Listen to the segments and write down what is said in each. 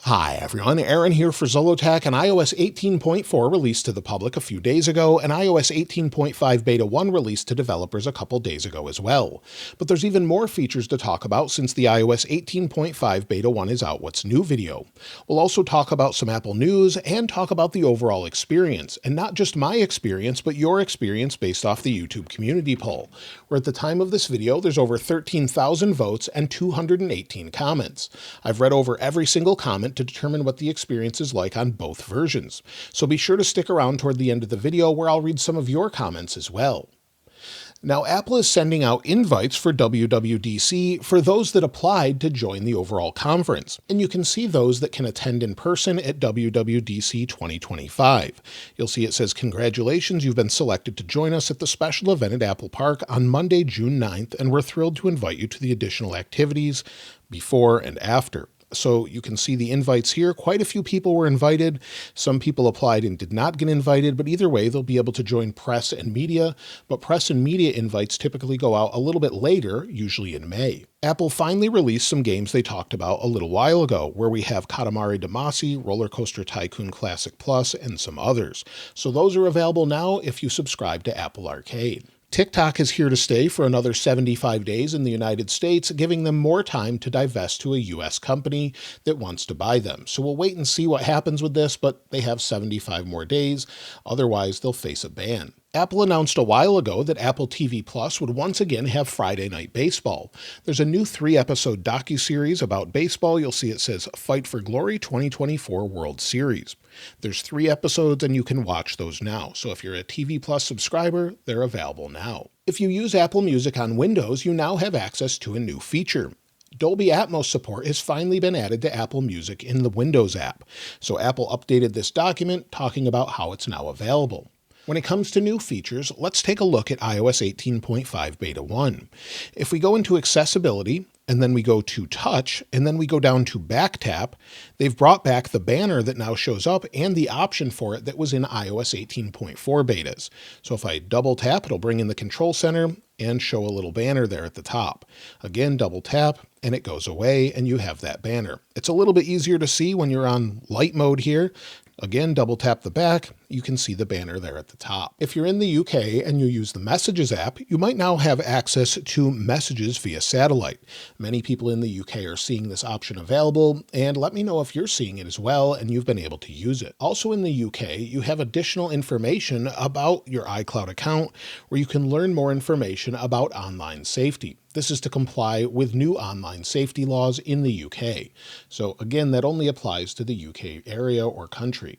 Hi everyone, Aaron here for Zollotech. And iOS 18.4 released to the public a few days ago, and iOS 18.5 Beta 1 released to developers a couple days ago as well. But there's even more features to talk about since the iOS 18.5 Beta 1 is out what's new video. We'll also talk about some Apple news and talk about the overall experience, and not just my experience, but your experience based off the YouTube community poll, where at the time of this video there's over 13,000 votes and 218 comments. I've read over every single comment to determine what the experience is like on both versions. So be sure to stick around toward the end of the video where I'll read some of your comments as well. Now, Apple is sending out invites for WWDC for those that applied to join the overall conference, and you can see those that can attend in person at WWDC 2025. You'll see it says, "Congratulations, you've been selected to join us at the special event at Apple Park on Monday, June 9th, and we're thrilled to invite you to the additional activities before and after." So you can see the invites here. Quite a few people were invited. Some people applied and did not get invited, but either way, they'll be able to join press and media. But press and media invites typically go out a little bit later, usually in May. Apple finally released some games they talked about a little while ago, where we have Katamari Damacy, Roller Coaster Tycoon Classic Plus, and some others. So those are available now if you subscribe to Apple Arcade. TikTok is here to stay for another 75 days in the United States, giving them more time to divest to a US company that wants to buy them. So we'll wait and see what happens with this, but they have 75 more days. Otherwise, they'll face a ban. Apple announced a while ago that Apple TV Plus would once again have Friday Night Baseball. There's a new 3-episode docuseries about baseball. You'll see it says Fight for Glory 2024 World Series. There's 3 episodes and you can watch those now. So if you're a TV Plus subscriber, they're available now. If you use Apple Music on Windows, you now have access to a new feature. Dolby Atmos support has finally been added to Apple Music in the Windows app. So Apple updated this document talking about how it's now available. When it comes to new features, let's take a look at iOS 18.5 Beta 1. If we go into Accessibility, and then we go to Touch, and then we go down to Back Tap, they've brought back the banner that now shows up and the option for it that was in iOS 18.4 betas. So if I double tap, it'll bring in the Control Center and show a little banner there at the top. Again, double tap, and it goes away, and you have that banner. It's a little bit easier to see when you're on light mode here. Again, double tap the back, you can see the banner there at the top. If you're in the UK and you use the Messages app, you might now have access to messages via satellite. Many people in the UK are seeing this option available, and let me know if you're seeing it as well and you've been able to use it. Also in the UK, you have additional information about your iCloud account where you can learn more information about online safety. This is to comply with new online safety laws in the UK. So again, that only applies to the UK area or country.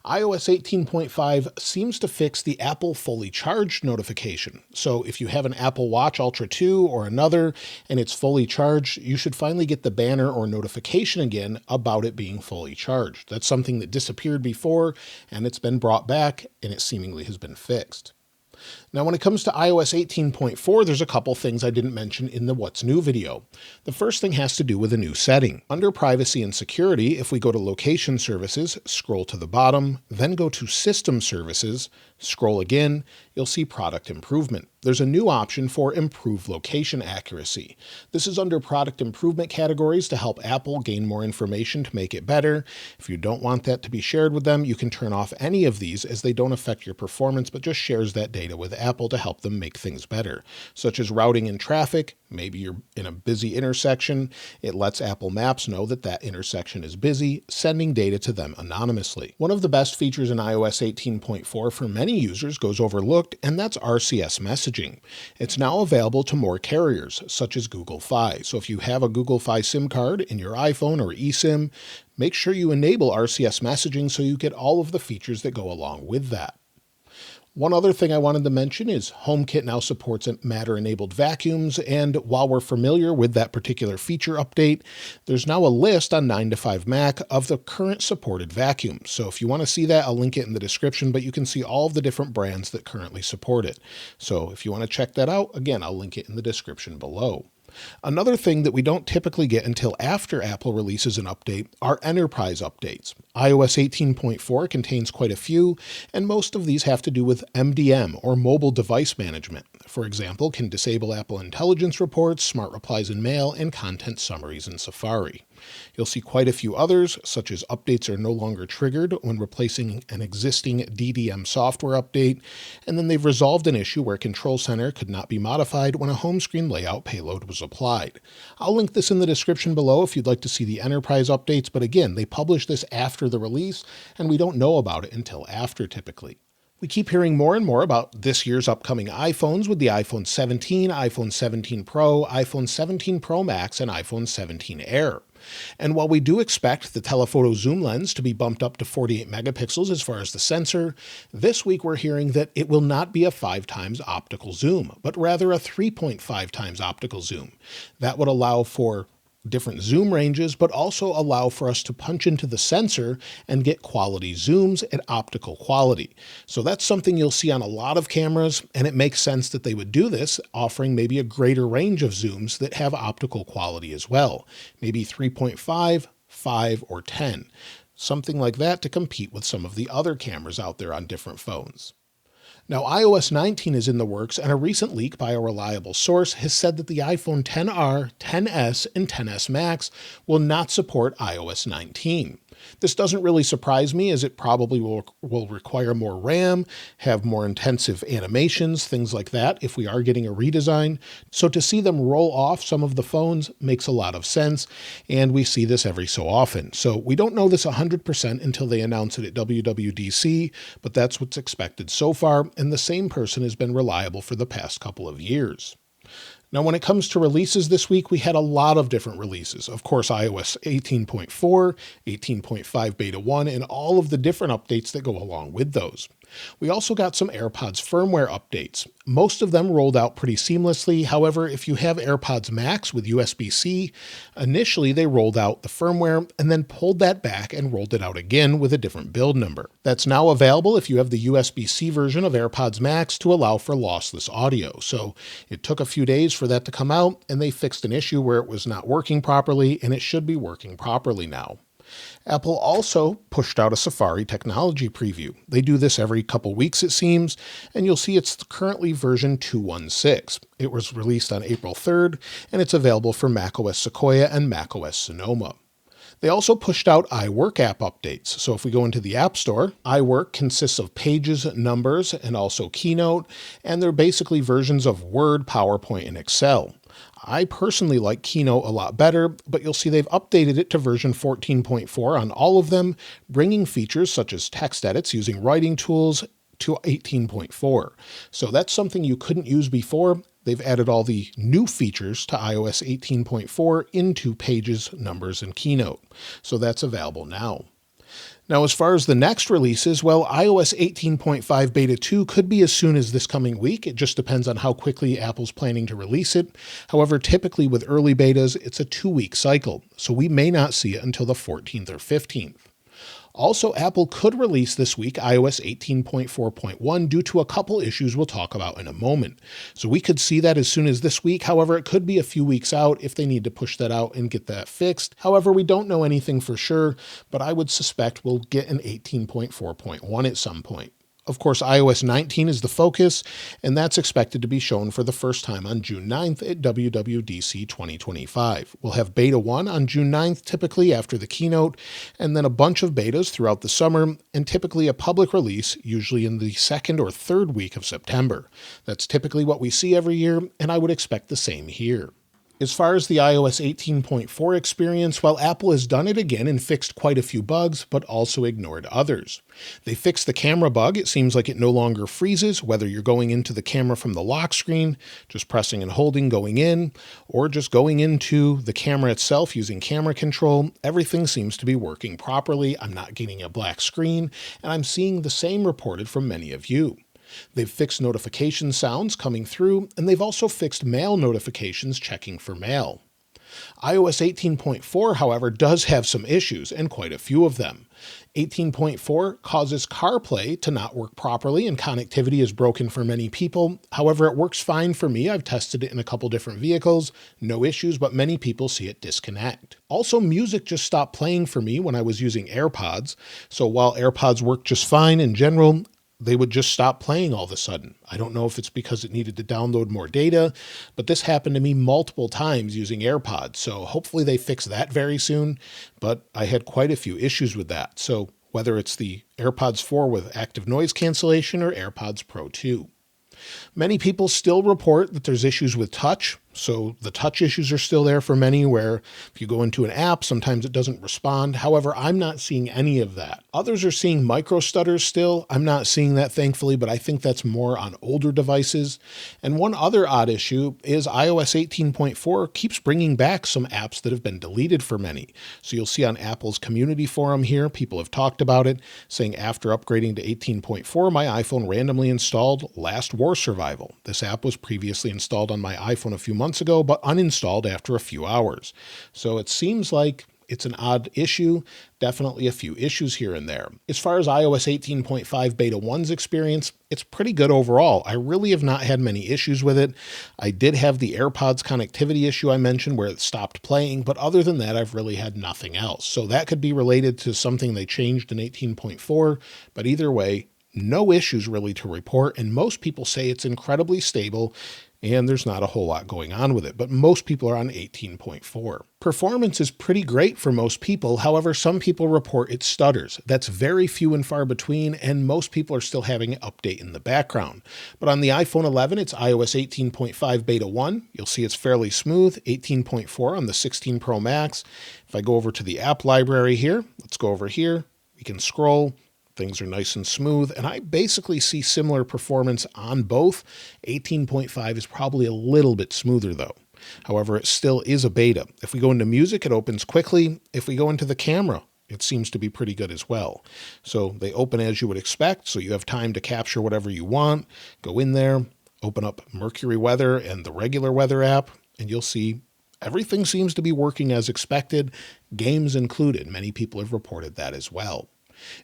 iOS 18.5 seems to fix the Apple Fully Charged notification. So if you have an Apple Watch Ultra 2 or another and it's fully charged, you should finally get the banner or notification again about it being fully charged. That's something that disappeared before, and it's been brought back, and it seemingly has been fixed. Now, when it comes to iOS 18.4, there's a couple things I didn't mention in the What's New video. The first thing has to do with a new setting. Under Privacy and Security, if we go to Location Services, scroll to the bottom, then go to System Services, scroll again, you'll see Product Improvement. There's a new option for Improved Location Accuracy. This is under Product Improvement categories to help Apple gain more information to make it better. If you don't want that to be shared with them, you can turn off any of these as they don't affect your performance, but just shares that data with Apple to help them make things better, such as routing in traffic. Maybe you're in a busy intersection. It lets Apple Maps know that that intersection is busy, sending data to them anonymously. One of the best features in iOS 18.4 for many users goes overlooked, and that's RCS messaging. It's now available to more carriers, such as Google Fi. So if you have a Google Fi SIM card in your iPhone or eSIM, make sure you enable RCS messaging so you get all of the features that go along with that. One other thing I wanted to mention is HomeKit now supports Matter-enabled vacuums, and while we're familiar with that particular feature update, there's now a list on 9to5Mac of the current supported vacuums. So if you want to see that, I'll link it in the description, but you can see all of the different brands that currently support it. So if you want to check that out, again, I'll link it in the description below. Another thing that we don't typically get until after Apple releases an update are enterprise updates. iOS 18.4 contains quite a few, and most of these have to do with MDM, or mobile device management. For example, can disable Apple Intelligence reports, smart replies in Mail, and content summaries in Safari. You'll see quite a few others, such as updates are no longer triggered when replacing an existing DDM software update, and then they've resolved an issue where Control Center could not be modified when a home screen layout payload was applied. I'll link this in the description below if you'd like to see the enterprise updates, but again, they publish this after the release, and we don't know about it until after typically. We keep hearing more and more about this year's upcoming iPhones with the iPhone 17, iPhone 17 Pro, iPhone 17 Pro Max, and iPhone 17 Air. And while we do expect the telephoto zoom lens to be bumped up to 48 megapixels as far as the sensor, this week we're hearing that it will not be a 5 times optical zoom, but rather a 3.5 times optical zoom. That would allow for different zoom ranges, but also allow for us to punch into the sensor and get quality zooms at optical quality. So that's something you'll see on a lot of cameras, and it makes sense that they would do this, offering maybe a greater range of zooms that have optical quality as well. Maybe 3.5, 5, or 10. Something like that to compete with some of the other cameras out there on different phones. Now, iOS 19 is in the works, and a recent leak by a reliable source has said that the iPhone XR, XS, and XS Max will not support iOS 19. This doesn't really surprise me, as it probably will require more RAM, have more intensive animations, things like that, if we are getting a redesign. So to see them roll off some of the phones makes a lot of sense, and we see this every so often. So we don't know this 100% until they announce it at WWDC, but that's what's expected so far, and the same person has been reliable for the past couple of years. Now, when it comes to releases this week, we had a lot of different releases. Of course, iOS 18.4, 18.5 Beta 1, and all of the different updates that go along with those. We also got some AirPods firmware updates. Most of them rolled out pretty seamlessly. However, if you have AirPods Max with USB-C, initially they rolled out the firmware and then pulled that back and rolled it out again with a different build number. That's now available if you have the USB-C version of AirPods Max to allow for lossless audio. So it took a few days for that to come out, and they fixed an issue where it was not working properly, and it should be working properly now. Apple also pushed out a Safari technology preview. They do this every couple weeks, it seems, and you'll see it's currently version 2.16. It was released on April 3rd, and it's available for macOS Sequoia and macOS Sonoma. They also pushed out iWork app updates. So if we go into the App Store, iWork consists of Pages, Numbers, and also Keynote, and they're basically versions of Word, PowerPoint, and Excel. I personally like Keynote a lot better, but you'll see they've updated it to version 14.4 on all of them, bringing features such as text edits using writing tools to 18.4. So that's something you couldn't use before. They've added all the new features to iOS 18.4 into Pages, Numbers, and Keynote. So that's available now. Now, as far as the next releases, well, iOS 18.5 Beta 2 could be as soon as this coming week. It just depends on how quickly Apple's planning to release it. However, typically with early betas, it's a 2-week cycle, so we may not see it until the 14th or 15th. Also, Apple could release this week iOS 18.4.1 due to a couple issues we'll talk about in a moment. So we could see that as soon as this week. However, it could be a few weeks out if they need to push that out and get that fixed. However, we don't know anything for sure, but I would suspect we'll get an 18.4.1 at some point. Of course, iOS 19 is the focus, and that's expected to be shown for the first time on June 9th at WWDC 2025. We'll have Beta 1 on June 9th, typically after the keynote, and then a bunch of betas throughout the summer, and typically a public release, usually in the second or third week of September. That's typically what we see every year, and I would expect the same here. As far as the iOS 18.4 experience, well, Apple has done it again and fixed quite a few bugs, but also ignored others. They fixed the camera bug. It seems like it no longer freezes, whether you're going into the camera from the lock screen, just pressing and holding going in, or just going into the camera itself using camera control. Everything seems to be working properly. I'm not getting a black screen, and I'm seeing the same reported from many of you. They've fixed notification sounds coming through, and they've also fixed mail notifications checking for mail. iOS 18.4, however, does have some issues, and quite a few of them. 18.4 causes CarPlay to not work properly, and connectivity is broken for many people. However, it works fine for me. I've tested it in a couple different vehicles. No issues, but many people see it disconnect. Also, music just stopped playing for me when I was using AirPods. So while AirPods work just fine in general, they would just stop playing all of a sudden. I don't know if it's because it needed to download more data, but this happened to me multiple times using AirPods. So hopefully they fix that very soon, but I had quite a few issues with that. So whether it's the AirPods 4 with active noise cancellation or AirPods Pro 2. Many people still report that there's issues with touch. So the touch issues are still there for many, where if you go into an app, sometimes it doesn't respond. However, I'm not seeing any of that. Others are seeing micro stutters still. I'm not seeing that, thankfully, but I think that's more on older devices. And one other odd issue is iOS 18.4 keeps bringing back some apps that have been deleted for many. So you'll see on Apple's community forum here, people have talked about it, saying after upgrading to 18.4, my iPhone randomly installed Last War Survival. This app was previously installed on my iPhone a few months ago, but uninstalled after a few hours. So it seems like it's an odd issue, definitely a few issues here and there. As far as iOS 18.5 Beta 1's experience, it's pretty good overall. I really have not had many issues with it. I did have the AirPods connectivity issue I mentioned where it stopped playing, but other than that, I've really had nothing else. So that could be related to something they changed in 18.4, but either way, no issues really to report, and most people say it's incredibly stable and there's not a whole lot going on with it, but most people are on 18.4. Performance is pretty great for most people. However, some people report it stutters. That's very few and far between, and most people are still having it update in the background. But on the iPhone 11, it's iOS 18.5 Beta 1. You'll see it's fairly smooth, 18.4 on the 16 Pro Max. If I go over to the app library here, let's go over here, we can scroll. Things are nice and smooth, and I basically see similar performance on both. 18.5 is probably a little bit smoother though. However, it still is a beta. If we go into music, it opens quickly. If we go into the camera, it seems to be pretty good as well. So they open as you would expect, so you have time to capture whatever you want. Go in there, open up Mercury Weather and the regular weather app, and you'll see everything seems to be working as expected, games included. Many people have reported that as well.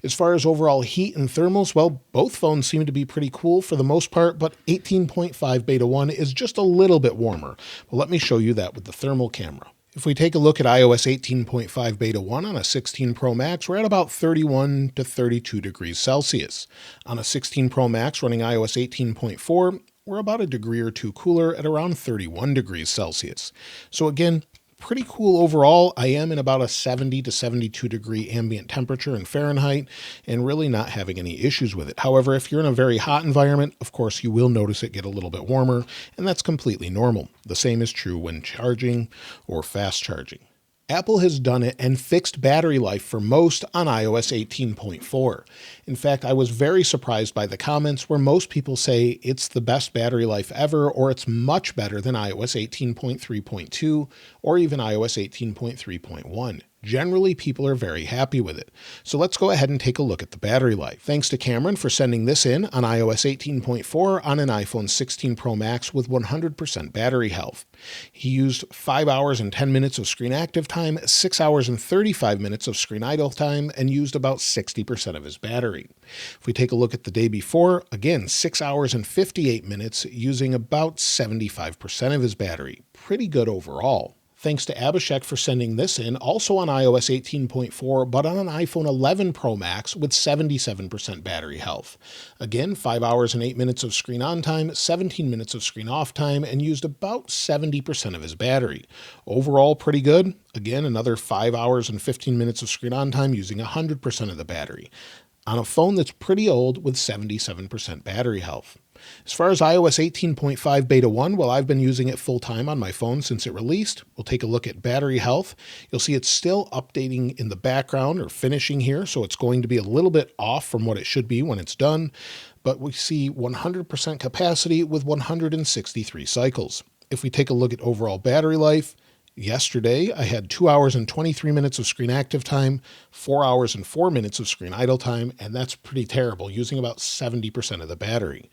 As far as overall heat and thermals, well, both phones seem to be pretty cool for the most part, but 18.5 Beta 1 is just a little bit warmer. Well, let me show you that with the thermal camera. If we take a look at iOS 18.5 Beta 1 on a 16 Pro Max, we're at about 31 to 32 degrees Celsius. On a 16 Pro Max running iOS 18.4, we're about a degree or two cooler at around 31 degrees Celsius. So again, pretty cool overall. I am in about a 70 to 72 degree ambient temperature in Fahrenheit and really not having any issues with it. However, if you're in a very hot environment, of course, you will notice it get a little bit warmer, and that's completely normal. The same is true when charging or fast charging. Apple has done it and fixed battery life for most on iOS 18.4. In fact, I was very surprised by the comments where most people say it's the best battery life ever, or it's much better than iOS 18.3.2 or even iOS 18.3.1. Generally, people are very happy with it. So let's go ahead and take a look at the battery life. Thanks to Cameron for sending this in on iOS 18.4 on an iPhone 16 Pro Max with 100% battery health. He used 5 hours and 10 minutes of screen active time, 6 hours and 35 minutes of screen idle time, and used about 60% of his battery. If we take a look at the day before, again, 6 hours and 58 minutes, using about 75% of his battery. Pretty good overall. Thanks to Abhishek for sending this in, also on iOS 18.4, but on an iPhone 11 Pro Max with 77% battery health. Again, 5 hours and 8 minutes of screen on time, 17 minutes of screen off time, and used about 70% of his battery. Overall, pretty good. Again, another 5 hours and 15 minutes of screen on time using 100% of the battery. On a phone that's pretty old with 77% battery health. As far as iOS 18.5 Beta 1, well, I've been using it full time on my phone since it released. We'll take a look at battery health. You'll see it's still updating in the background or finishing here, so it's going to be a little bit off from what it should be when it's done, but we see 100% capacity with 163 cycles. If we take a look at overall battery life, yesterday, I had 2 hours and 23 minutes of screen active time, 4 hours and 4 minutes of screen idle time, and that's pretty terrible, using about 70% of the battery.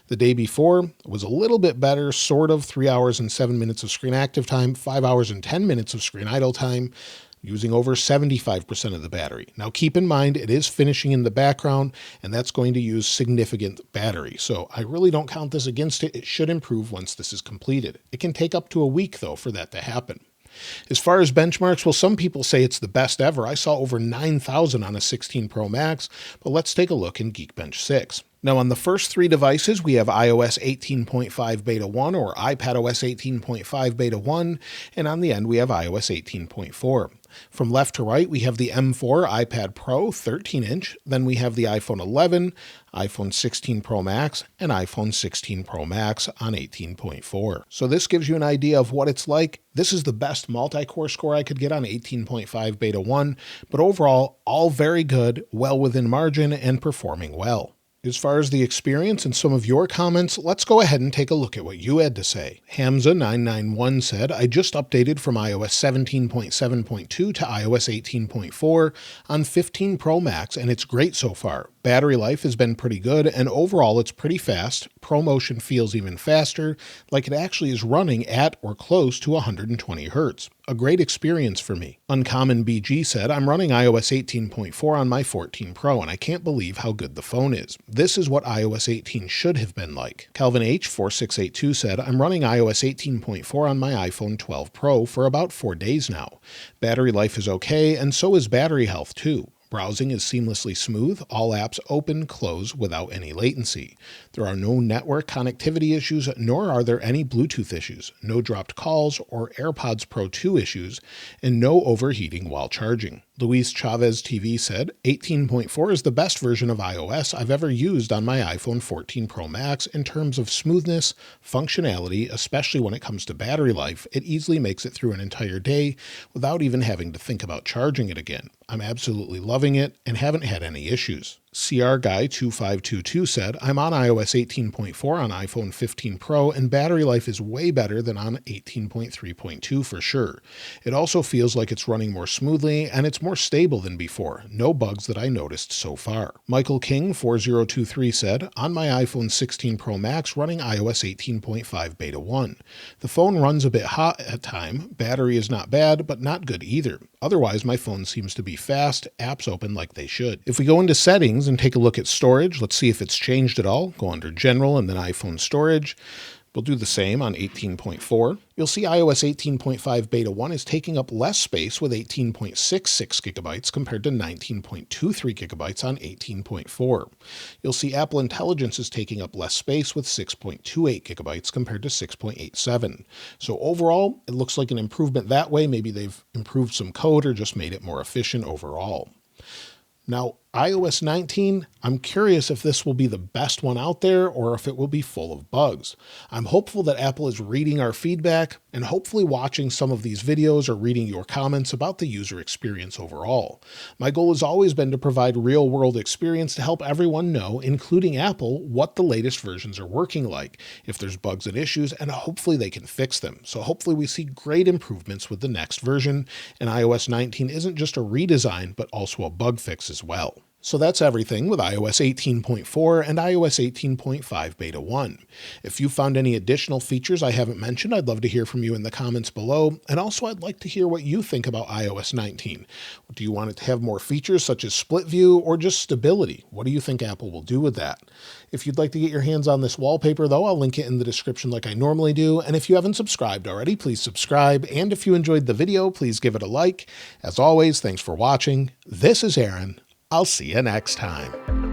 The day before was a little bit better, sort of 3 hours and 7 minutes of screen active time, 5 hours and 10 minutes of screen idle time, using over 75% of the battery. Now keep in mind, it is finishing in the background, and that's going to use significant battery. So I really don't count this against it. It should improve once this is completed. It can take up to a week, though, for that to happen. As far as benchmarks, well, some people say it's the best ever. I saw over 9,000 on a 16 Pro Max, but let's take a look in Geekbench 6. Now, on the first three devices, we have iOS 18.5 Beta 1 or iPadOS 18.5 Beta 1, and on the end, we have iOS 18.4. From left to right, we have the M4 iPad Pro 13-inch, then we have the iPhone 11, iPhone 16 Pro Max, and iPhone 16 Pro Max on 18.4. So this gives you an idea of what it's like. This is the best multi-core score I could get on 18.5 Beta 1, but overall, all very good, well within margin, and performing well. As far as the experience and some of your comments, let's go ahead and take a look at what you had to say. Hamza991 said, I just updated from iOS 17.7.2 to iOS 18.4 on 15 Pro Max, and it's great so far. Battery life has been pretty good, and overall it's pretty fast. ProMotion feels even faster, like it actually is running at or close to 120 Hz. A great experience for me. Uncommon BG said, I'm running iOS 18.4 on my 14 Pro, and I can't believe how good the phone is. This is what iOS 18 should have been like. Calvin H4682 said, I'm running iOS 18.4 on my iPhone 12 Pro for about 4 days now. Battery life is okay, and so is battery health too. Browsing is seamlessly smooth, all apps open, close without any latency. There are no network connectivity issues, nor are there any Bluetooth issues, no dropped calls or AirPods Pro 2 issues, and no overheating while charging. Luis Chavez TV said, 18.4 is the best version of iOS I've ever used on my iPhone 14 Pro Max in terms of smoothness, functionality, especially when it comes to battery life. It easily makes it through an entire day without even having to think about charging it again. I'm absolutely loving it and haven't had any issues. CR Guy 2522 said, I'm on iOS 18.4 on iPhone 15 Pro and battery life is way better than on 18.3.2 for sure. It also feels like it's running more smoothly and it's more stable than before. No bugs that I noticed so far. Michael King 4023 said, on my iPhone 16 Pro Max running iOS 18.5 Beta 1. The phone runs a bit hot at time. Battery is not bad, but not good either. Otherwise, my phone seems to be fast, apps open like they should. If we go into settings and take a look at storage, let's see if it's changed at all. Go under General and then iPhone Storage. We'll do the same on 18.4. You'll see iOS 18.5 Beta 1 is taking up less space with 18.66 gigabytes compared to 19.23 gigabytes on 18.4. You'll see Apple Intelligence is taking up less space with 6.28 gigabytes compared to 6.87. So overall, it looks like an improvement that way. Maybe they've improved some code or just made it more efficient overall. Now, iOS 19, I'm curious if this will be the best one out there or if it will be full of bugs. I'm hopeful that Apple is reading our feedback and hopefully watching some of these videos or reading your comments about the user experience overall. My goal has always been to provide real-world experience to help everyone know, including Apple, what the latest versions are working like, if there's bugs and issues, and hopefully they can fix them. So hopefully we see great improvements with the next version, and iOS 19 isn't just a redesign, but also a bug fix as well. So that's everything with iOS 18.4 and iOS 18.5 Beta 1. If you found any additional features I haven't mentioned, I'd love to hear from you in the comments below. And also I'd like to hear what you think about iOS 19. Do you want it to have more features such as split view or just stability? What do you think Apple will do with that? If you'd like to get your hands on this wallpaper though, I'll link it in the description like I normally do. And if you haven't subscribed already, please subscribe. And if you enjoyed the video, please give it a like. As always, thanks for watching. This is Aaron. I'll see you next time.